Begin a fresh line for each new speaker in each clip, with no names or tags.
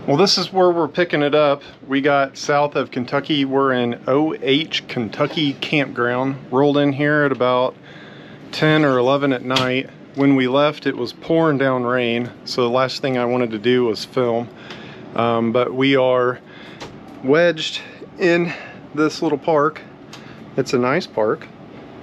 Well, this is where we're picking it up. We got south of Kentucky. We're in OH Kentucky Campground. Rolled in here at about 10 or 11 at night. When we left, it was pouring down rain, so the last thing I wanted to do was film. But we are wedged in this little park. It's a nice park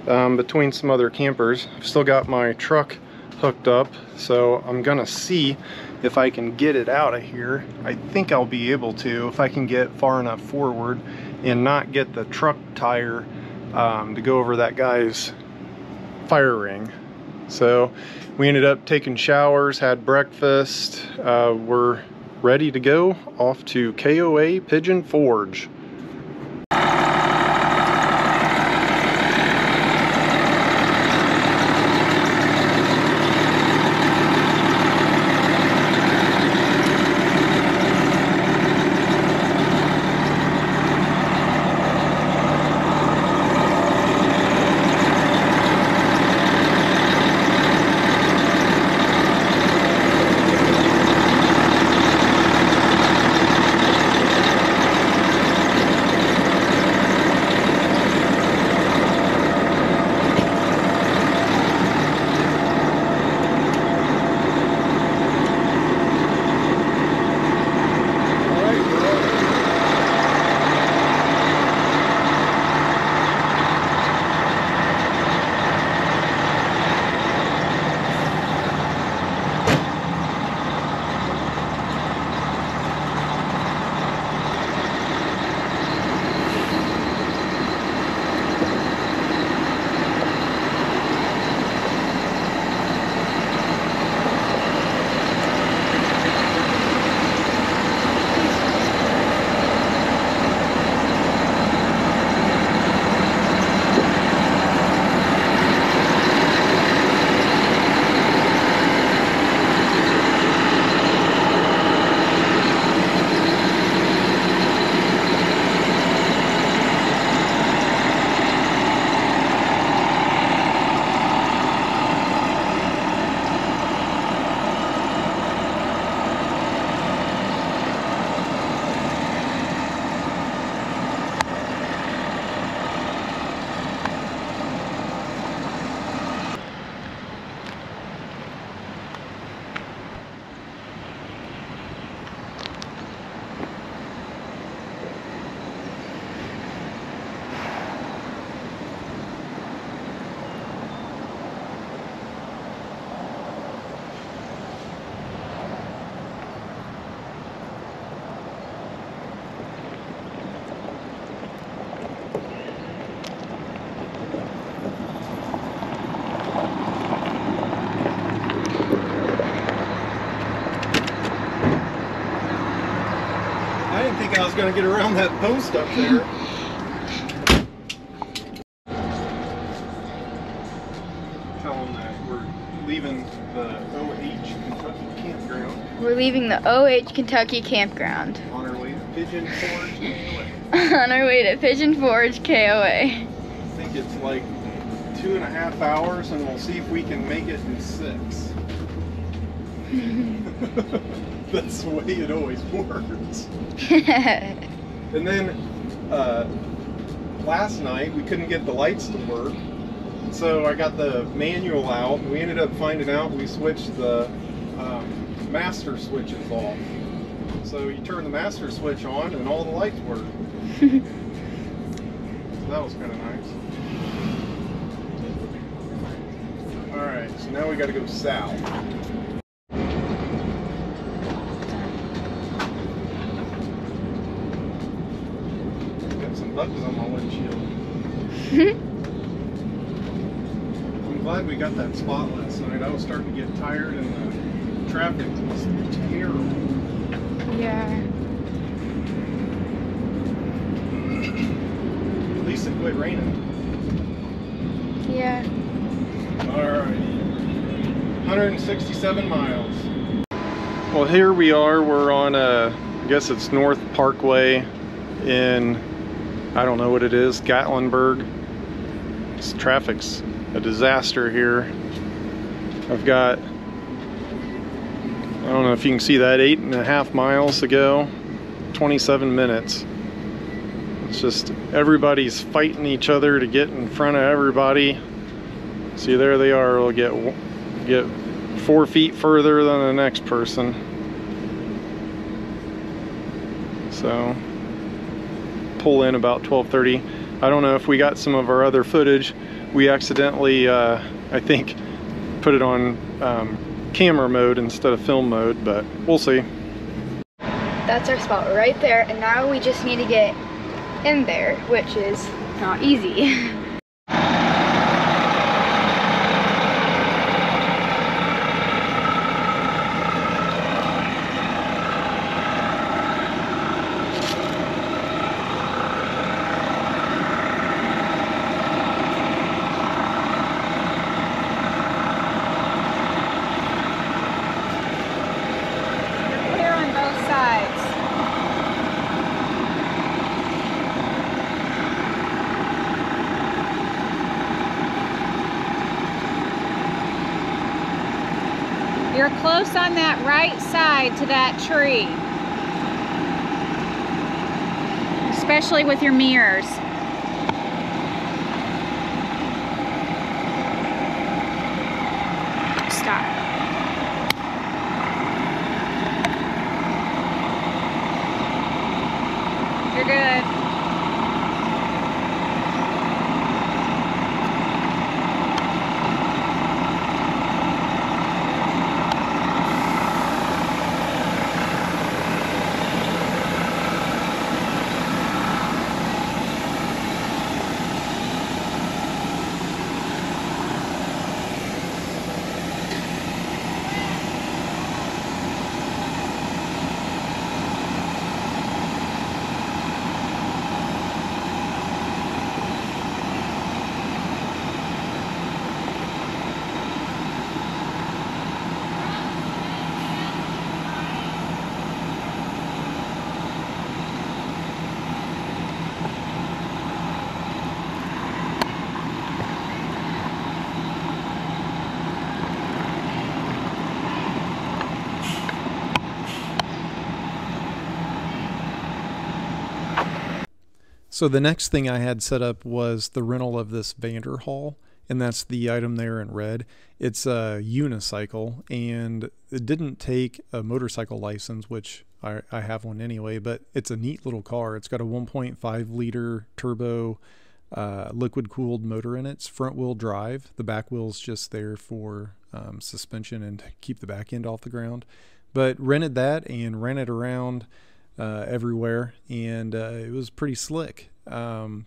between some other campers. I've still got my truck hooked up, so I'm gonna see if I can get it out of here. I think I'll be able to if I can get far enough forward and not get the truck tire to go over that guy's fire ring. So we ended up taking showers, had breakfast. We're ready to go off to KOA Pigeon Forge. I was going to get around that post up there. Tell them that we're leaving the OH Kentucky campground.
We're leaving the OH Kentucky campground.
On our way to Pigeon Forge, KOA.
On our way to Pigeon Forge, KOA.
I think it's like 2.5 hours, and we'll see if we can make it in 6. That's the way it always works. And then last night we couldn't get the lights to work, so I got the manual out. We ended up finding out we switched the master switches off. So you turn the master switch on and all the lights work. So that was kind of nice. Alright, so now we got to go south. Bugs on my windshield. I'm glad we got that spot last night. I was starting to get tired and the traffic was terrible.
Yeah.
At least it quit raining.
Yeah.
Alright. 167 miles. Well, here we are. We're on I guess it's North Parkway in, I don't know what it is, Gatlinburg. This traffic's a disaster here. I've got, I don't don't know if you can see that, 8.5 miles to go, 27 minutes. It's just everybody's fighting each other to get in front of everybody. See, there they are. They'll get 4 feet further than the next person. So pull in about 12:30. I don't know if we got some of our other footage. We accidentally, I think, put it on camera mode instead of film mode, but we'll see.
That's our spot right there, and now we just need to get in there, which is not easy.
You're close on that right side to that tree, especially with your mirrors. Stop. You're good.
So the next thing I had set up was the rental of this Vanderhall, and that's the item there in red. It's a unicycle, and it didn't take a motorcycle license, which I have one anyway, but it's a neat little car. It's got a 1.5 liter turbo liquid cooled motor in it. It's front wheel drive. The back wheel's just there for suspension and to keep the back end off the ground. But rented that and ran it around everywhere, and it was pretty slick.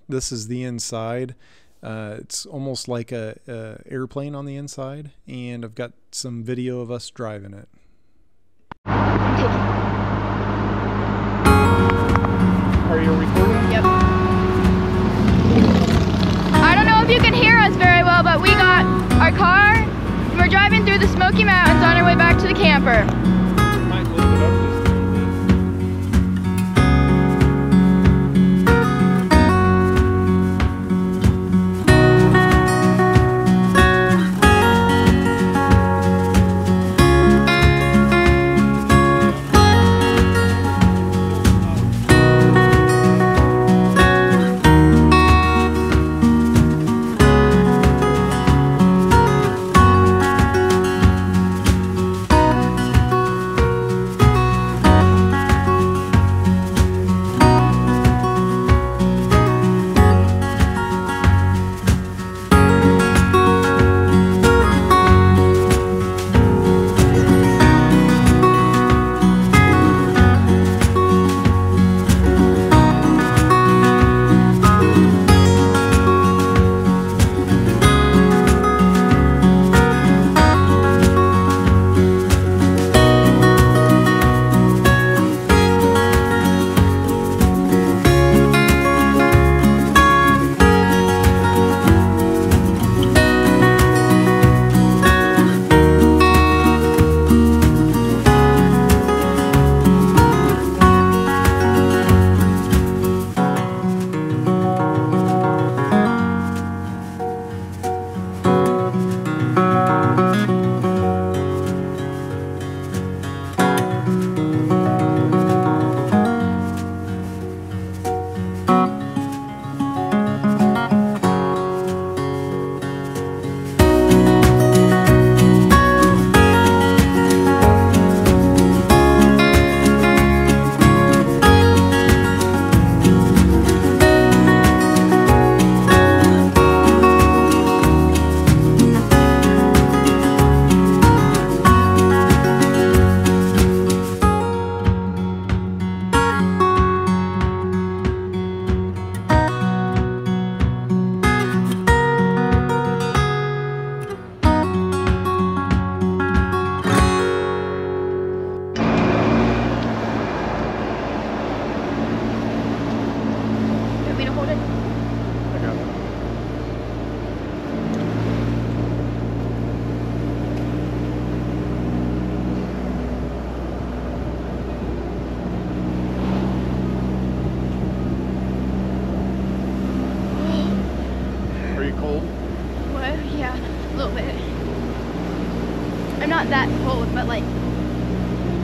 This is the inside. It's almost like a airplane on the inside, and I've got some video of us driving it. Are you recording?
Yep. I don't know if you can hear us very well, but we got our car and we're driving through the Smoky Mountains on our way back to the camper.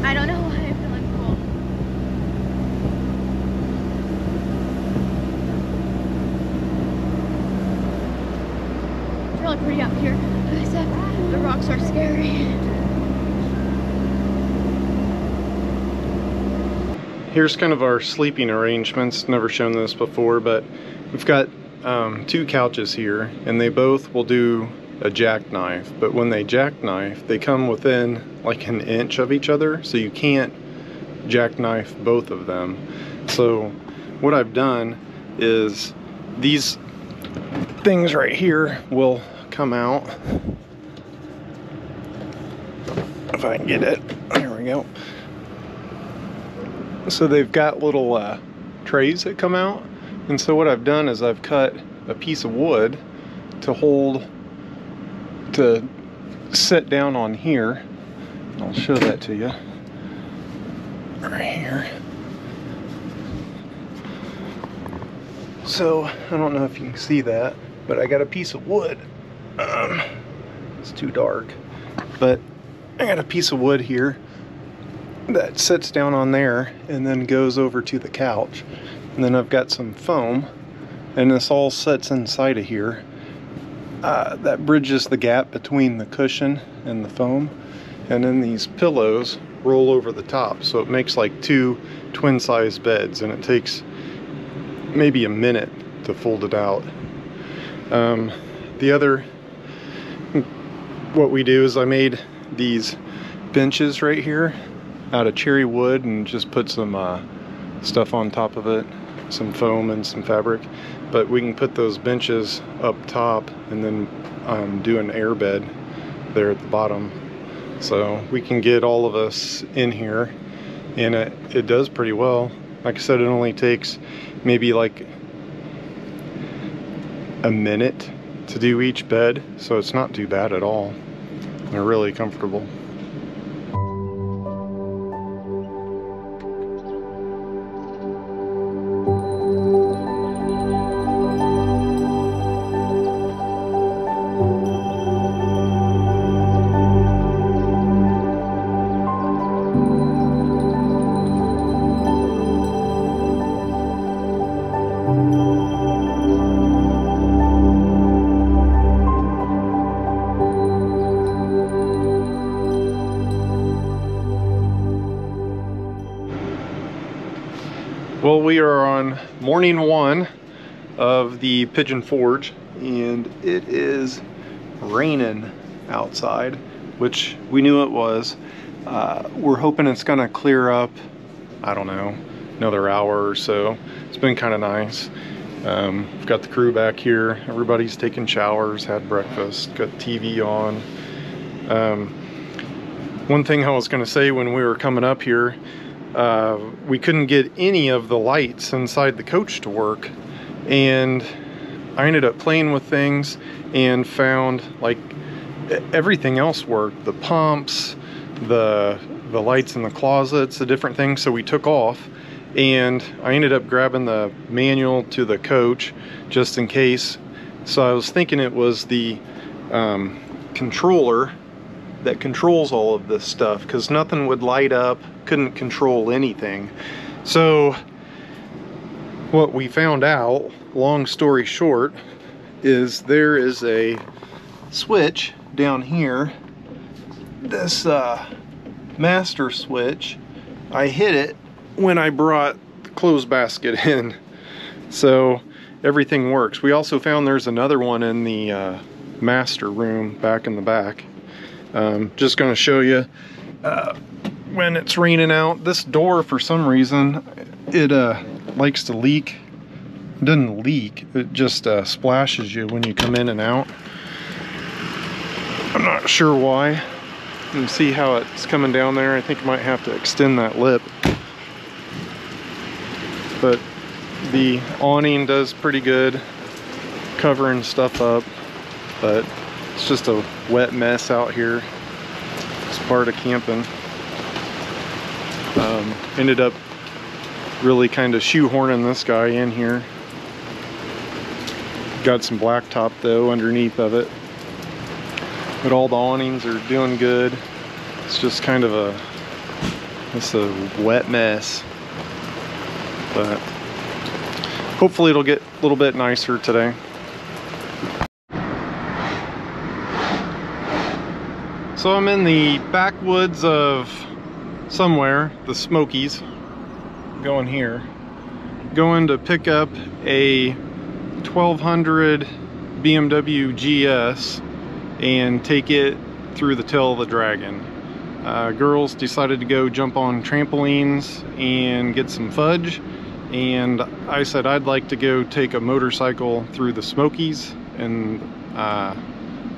I don't know why I'm feeling cold. It's really pretty up here, except the rocks are scary.
Here's kind of our sleeping arrangements. Never shown this before, but we've got 2 couches here, and they both will do a jackknife. But when they jackknife, they come within like an inch of each other, so you can't jackknife both of them. So what I've done is these things right here will come out. If I can get it, there we go. So they've got little trays that come out, and so what I've done is I've cut a piece of wood to sit down on here. I'll show that to you right here. So I don't know if you can see that, but I got a piece of wood. It's too dark, but I got a piece of wood here that sits down on there and then goes over to the couch. And then I've got some foam, and this all sits inside of here. That bridges the gap between the cushion and the foam. And then these pillows roll over the top, so it makes like 2 twin-size beds, and it takes maybe a minute to fold it out. What we do is I made these benches right here out of cherry wood and just put some stuff on top of it, some foam and some fabric. But we can put those benches up top and then do an air bed there at the bottom. So we can get all of us in here, and it does pretty well. Like I said, it only takes maybe like a minute to do each bed, so it's not too bad at all. They're really comfortable. Well, we are on morning 1 of the Pigeon Forge, and it is raining outside, which we knew it was. We're hoping it's gonna clear up, I don't know, another hour or so. It's been kind of nice. We've got the crew back here. Everybody's taking showers, had breakfast, got TV on. One thing I was gonna say when we were coming up here, we couldn't get any of the lights inside the coach to work, and I ended up playing with things and found like everything else worked. The pumps, the lights in the closets, the different things. So we took off, and I ended up grabbing the manual to the coach just in case. So I was thinking it was the controller that controls all of this stuff, because nothing would light up, couldn't control anything. So what we found out, long story short, is there is a switch down here, this master switch. I hit it when I brought the clothes basket in, so everything works. We also found there's another one in the master room back in the back. Just going to show you when it's raining out. This door, for some reason, it likes to leak. It doesn't leak, it just splashes you when you come in and out. I'm not sure why. You can see how it's coming down there. I think I might have to extend that lip. But the awning does pretty good covering stuff up, but it's just a wet mess out here. It's part of camping. Ended up really kind of shoehorning this guy in here. Got some blacktop though underneath of it. But all the awnings are doing good. It's just kind of a It's a wet mess, but hopefully it'll get a little bit nicer today. So I'm in the backwoods of somewhere, the Smokies, going here. Going to pick up a 1200 BMW GS and take it through the tail of the dragon. Girls decided to go jump on trampolines and get some fudge, and I said I'd like to go take a motorcycle through the Smokies, and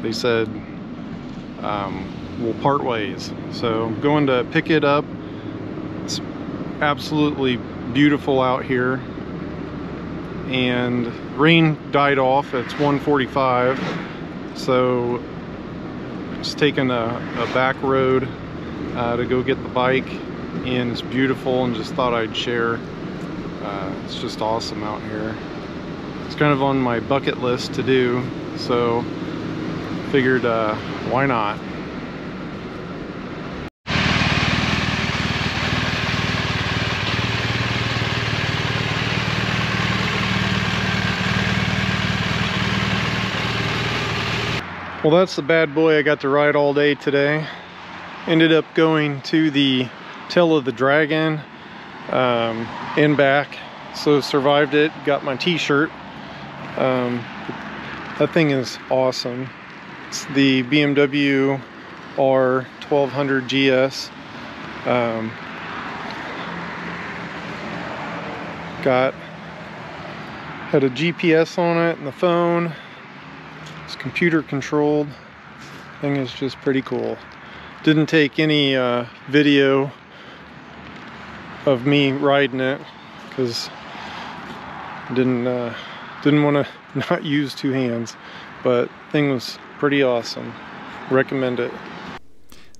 they said we'll part ways. So I'm going to pick it up. It's absolutely beautiful out here, and rain died off. It's 1:45, so just taking a back road to go get the bike, and it's beautiful, and just thought I'd share. It's just awesome out here. It's kind of on my bucket list to do, so figured why not. Well, that's the bad boy I got to ride all day today. Ended up going to the tail of the dragon and back, so survived it. Got my t-shirt. That thing is awesome. It's the BMW R1200 GS. Had a GPS on it and the phone. It's computer controlled. Thing is just pretty cool. Didn't take any video of me riding it because didn't want to not use two hands, but thing was pretty awesome. Recommend it.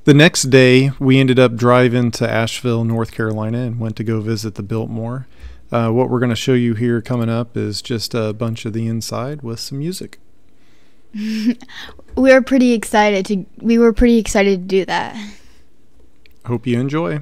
The next day we ended up driving to Asheville, North Carolina, and went to go visit the Biltmore. What we're going to show you here coming up is just a bunch of the inside with some music.
We were pretty excited to do that.
Hope you enjoy.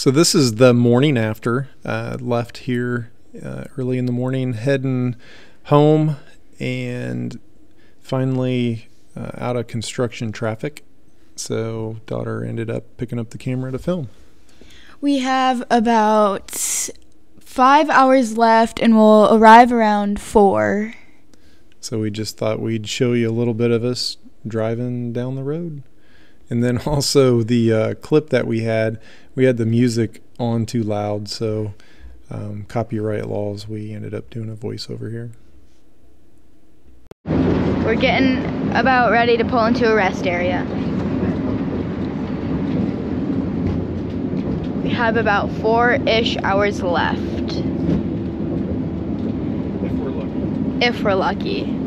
So this is the morning after. Left here early in the morning, heading home, and finally out of construction traffic. So daughter ended up picking up the camera to film.
We have about 5 hours left and we'll arrive around 4.
So we just thought we'd show you a little bit of us driving down the road. And then also the clip that we had the music on too loud, so copyright laws, we ended up doing a voiceover here.
We're getting about ready to pull into a rest area. We have about 4-ish hours left.
If we're lucky.
If we're lucky.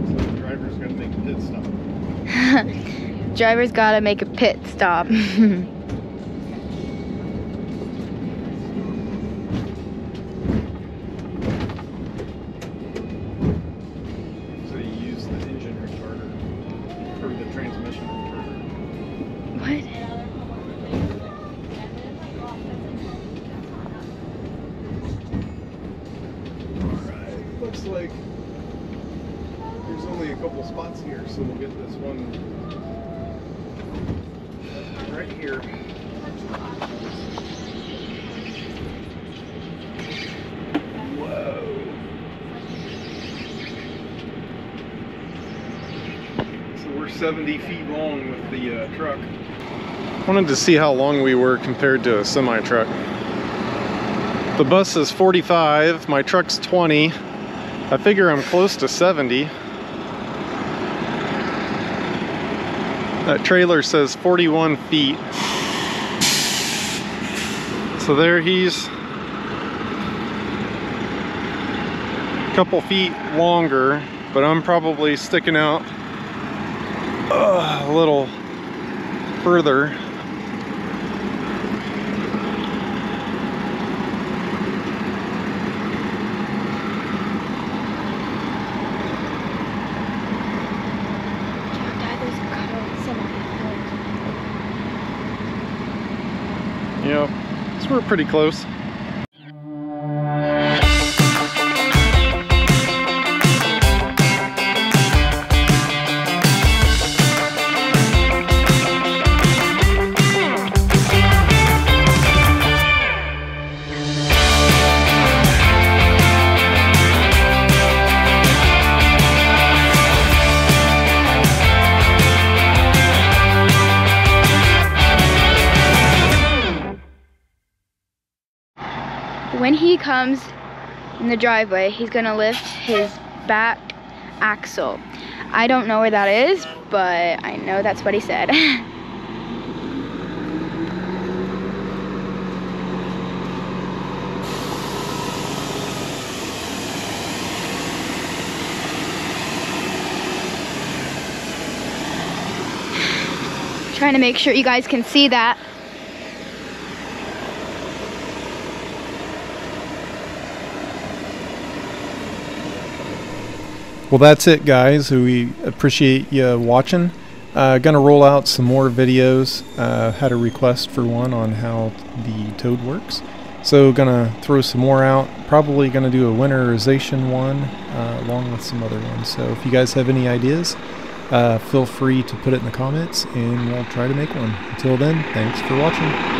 So the driver's got to make a pit stop.
Driver's gotta make a pit stop.
So you use the engine retarder, or the transmission retarder.
What?
Alright, looks like there's only a couple spots here, so we'll get this one right here. Whoa. So we're 70 feet long with the truck. Wanted to see how long we were compared to a semi-truck. The bus is 45, my truck's 20. I figure I'm close to 70. That trailer says 41 feet. So there he's a couple feet longer, but I'm probably sticking out a little further. Yep, so we're pretty close.
When he comes in the driveway, he's gonna lift his back axle. I don't know where that is, but I know that's what he said. Trying to make sure you guys can see that.
Well, that's it, guys. We appreciate you watching. Gonna roll out some more videos. Had a request for one on how the Toad works, so gonna throw some more out. Probably gonna do a winterization one along with some other ones. So if you guys have any ideas, feel free to put it in the comments and we'll try to make one. Until then, thanks for watching.